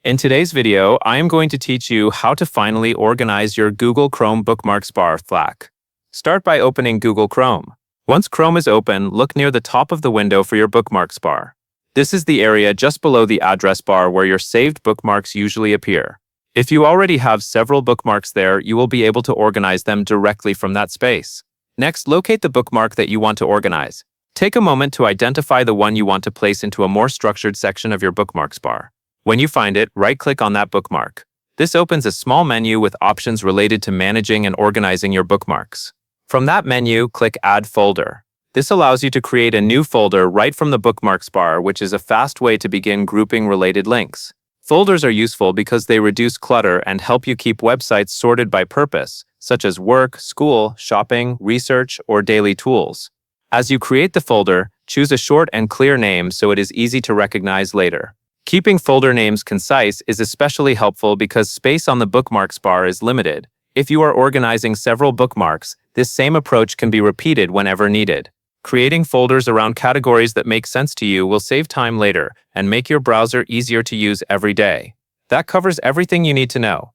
In today's video, I am going to teach you how to finally organize your Google Chrome bookmarks bar FLAC. Start by opening Google Chrome. Once Chrome is open, look near the top of the window for your bookmarks bar. This is the area just below the address bar where your saved bookmarks usually appear. If you already have several bookmarks there, you will be able to organize them directly from that space. Next, locate the bookmark that you want to organize. Take a moment to identify the one you want to place into a more structured section of your bookmarks bar. When you find it, right-click on that bookmark. This opens a small menu with options related to managing and organizing your bookmarks. From that menu, click Add Folder. This allows you to create a new folder right from the bookmarks bar, which is a fast way to begin grouping related links. Folders are useful because they reduce clutter and help you keep websites sorted by purpose, such as work, school, shopping, research, or daily tools. As you create the folder, choose a short and clear name so it is easy to recognize later. Keeping folder names concise is especially helpful because space on the bookmarks bar is limited. If you are organizing several bookmarks, this same approach can be repeated whenever needed. Creating folders around categories that make sense to you will save time later and make your browser easier to use every day. That covers everything you need to know.